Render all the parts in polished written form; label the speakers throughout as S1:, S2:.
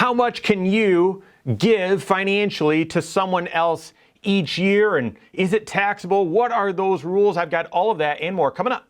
S1: How much can you give financially to someone else each year? And is it taxable? What are those rules? I've got all of that and more coming up.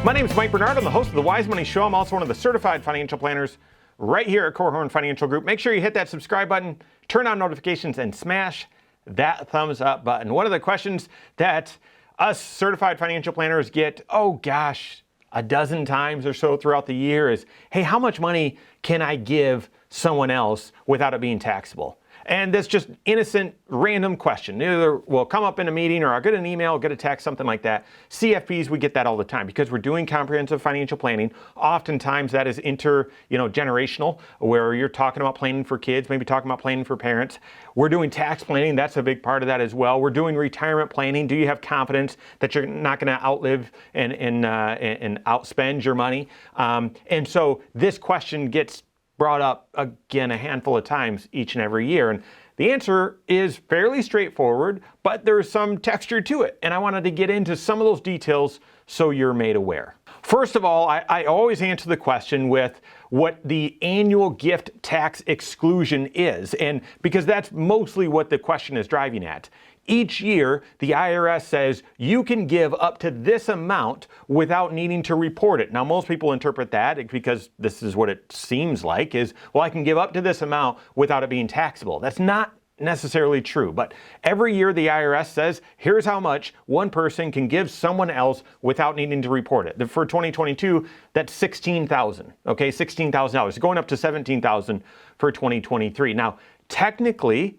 S1: My name is Mike Bernard. I'm the host of the Wise Money Show. I'm also one of the certified financial planners right here at Korhorn Financial Group. Make sure you hit that subscribe button, turn on notifications, and smash that thumbs up button. One of the questions that us certified financial planners get, oh gosh, a dozen times or so throughout the year is, hey, how much money can I give someone else without it being taxable? And that's just innocent, random question. Either will come up in a meeting or I'll get an email, get a text, something like that. CFPs, we get that all the time because we're doing comprehensive financial planning. Oftentimes that is generational, where you're talking about planning for kids, maybe talking about planning for parents. We're doing tax planning. That's a big part of that as well. We're doing retirement planning. Do you have confidence that you're not going to outlive and outspend your money? And so this question gets brought up again a handful of times each and every year. And the answer is fairly straightforward, but there's some texture to it. And I wanted to get into some of those details so you're made aware. First of all, I always answer the question with what the annual gift tax exclusion is, and because that's mostly what the question is driving at. Each year, the IRS says you can give up to this amount without needing to report it. Now, most people interpret that because this is what it seems like is, well, I can give up to this amount without it being taxable. That's not necessarily true, but every year the IRS says, here's how much one person can give someone else without needing to report it. For 2022, that's $16,000, okay, $16,000, going up to $17,000 for 2023. Now, technically,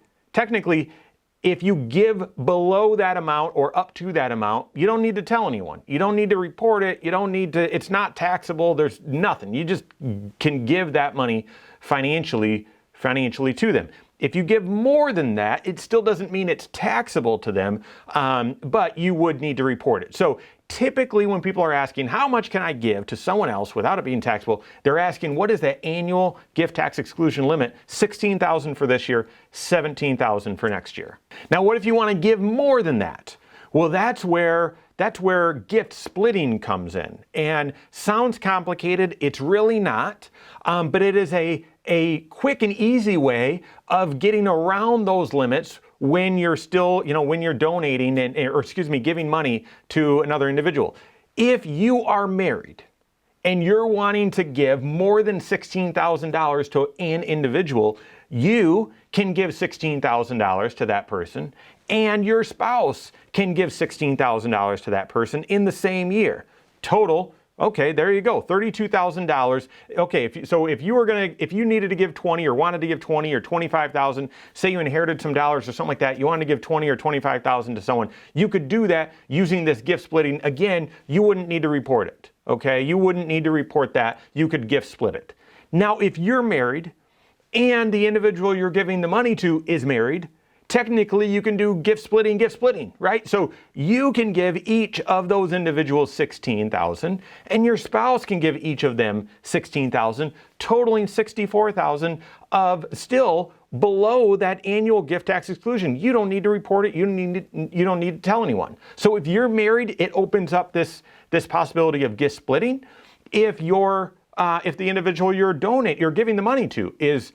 S1: if you give below that amount or up to that amount, you don't need to tell anyone. You don't need to report it. You don't need to, it's not taxable. There's nothing. You just can give that money financially to them. If you give more than that, it still doesn't mean it's taxable to them, but you would need to report it. So typically when people are asking, how much can I give to someone else without it being taxable, they're asking, what is that annual gift tax exclusion limit? $16,000 for this year, $17,000 for next year. Now, what if you want to give more than that? Well, that's where gift splitting comes in. And sounds complicated. It's really not, but it is a quick and easy way of getting around those limits when you're still, when you're donating giving money to another individual. If you are married and you're wanting to give more than $16,000 to an individual, you can give $16,000 to that person, and your spouse can give $16,000 to that person in the same year. Total, okay, there you go, $32,000. Okay, if you needed to give 20 or wanted to give 20 or 25,000, say you inherited some dollars or something like that, you wanted to give 20 or 25,000 to someone, you could do that using this gift splitting. Again, you wouldn't need to report it. Okay, you wouldn't need to report that. You could gift split it. Now, if you're married and the individual you're giving the money to is married, technically you can do gift splitting, right? So you can give each of those individuals $16,000, and your spouse can give each of them $16,000, totaling $64,000 of still below that annual gift tax exclusion. You don't need to report it. You don't need to tell anyone. So if you're married, it opens up this possibility of gift splitting. If the individual you're giving the money to is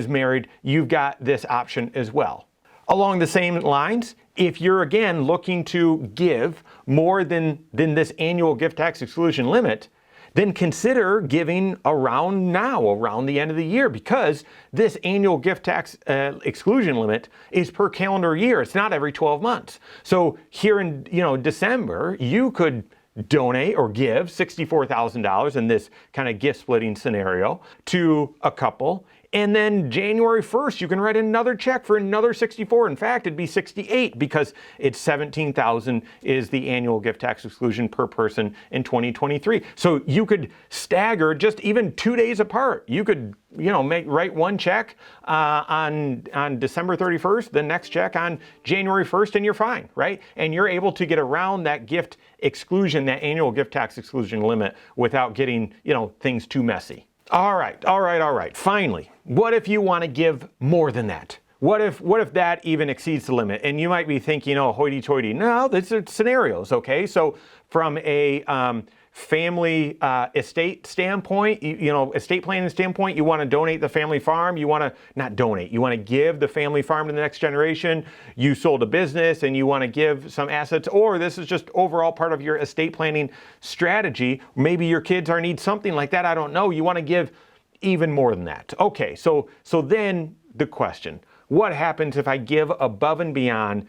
S1: married, you've got this option as well. Along the same lines, if you're again looking to give more than this annual gift tax exclusion limit, then consider giving around the end of the year, because this annual gift tax exclusion limit is per calendar year. It's not every 12 months. So here in December, you could donate or give $64,000 in this kind of gift splitting scenario to a couple. And then January 1st, you can write another check for another 64. In fact, it'd be 68 because it's 17,000 is the annual gift tax exclusion per person in 2023. So you could stagger just even 2 days apart. You could, write one check on December 31st, the next check on January 1st, and you're fine, right? And you're able to get around that gift exclusion, that annual gift tax exclusion limit without getting, things too messy. All right. Finally, what if you want to give more than that? What if that even exceeds the limit? And you might be thinking, oh, hoity-toity. No, these are scenarios, okay? So from a family estate standpoint, estate planning standpoint, you want to donate the family farm. You want to not donate. You want to give the family farm to the next generation. You sold a business and you want to give some assets, or this is just overall part of your estate planning strategy. Maybe your kids need something like that. I don't know. You want to give even more than that. Okay, so then the question: what happens if I give above and beyond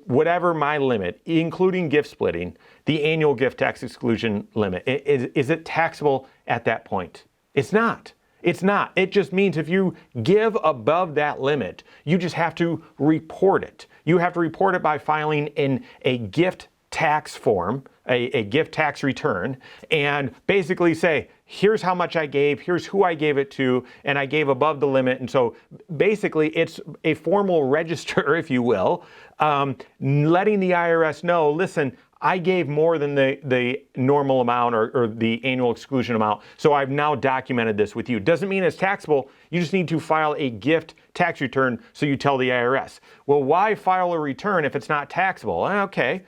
S1: whatever my limit, including gift splitting, the annual gift tax exclusion limit? Is it taxable at that point? It's not. It's not. It just means if you give above that limit, you just have to report it. You have to report it by filing in a gift tax form, a gift tax return, and basically say, here's how much I gave, here's who I gave it to, and I gave above the limit. And so basically it's a formal register, if you will, letting the IRS know, listen, I gave more than the normal amount or the annual exclusion amount, so I've now documented this with you. Doesn't mean it's taxable. You just need to file a gift tax return, so you tell the IRS. Well, why file a return if it's not taxable? Okay,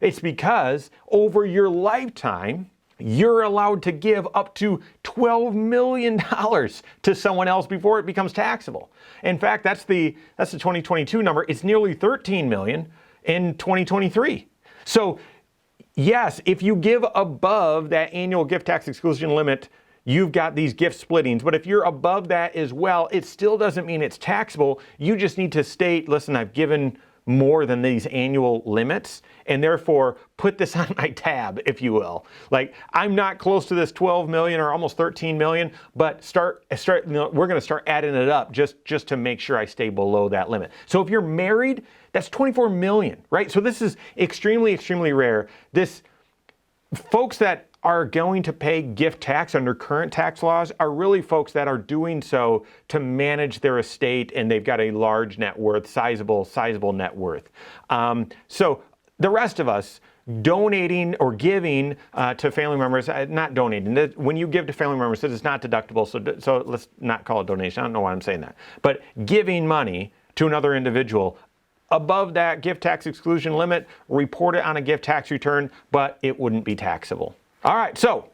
S1: it's because over your lifetime, you're allowed to give up to $12 million to someone else before it becomes taxable. In fact, that's the 2022 number. It's nearly $13 million in 2023. So yes, if you give above that annual gift tax exclusion limit, you've got these gift splittings. But if you're above that as well, it still doesn't mean it's taxable. You just need to state, listen, I've given more than these annual limits, and therefore put this on my tab, if you will. Like, I'm not close to this 12 million or almost 13 million, but we're going to start adding it up just to make sure I stay below that limit. So if you're married, that's 24 million, right? So this is extremely, extremely rare. Folks that are going to pay gift tax under current tax laws are really folks that are doing so to manage their estate, and they've got a large net worth, sizable net worth. So the rest of us, donating or giving to family members, not donating. When you give to family members, this is not deductible, so let's not call it donation. I don't know why I'm saying that. But giving money to another individual above that gift tax exclusion limit, report it on a gift tax return, but it wouldn't be taxable. All right, so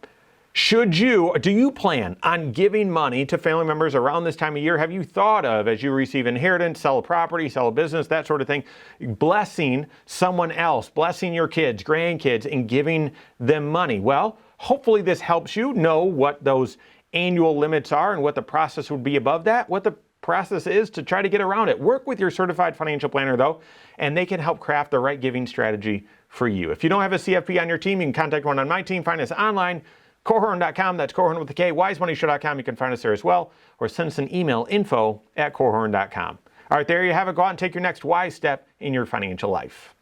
S1: do you plan on giving money to family members around this time of year? Have you thought of, as you receive inheritance, sell a property, sell a business, that sort of thing, blessing someone else, blessing your kids, grandkids, and giving them money? Well, hopefully this helps you know what those annual limits are and what the process would be above that, what the process is to try to get around it. Work with your certified financial planner, though, and they can help craft the right giving strategy for you. If you don't have a CFP on your team, you can contact one on my team. Find us online, Korhorn.com. That's Korhorn with a K. WiseMoneyShow.com. You can find us there as well, or send us an email, info@Korhorn.com. All right, there you have it. Go out and take your next wise step in your financial life.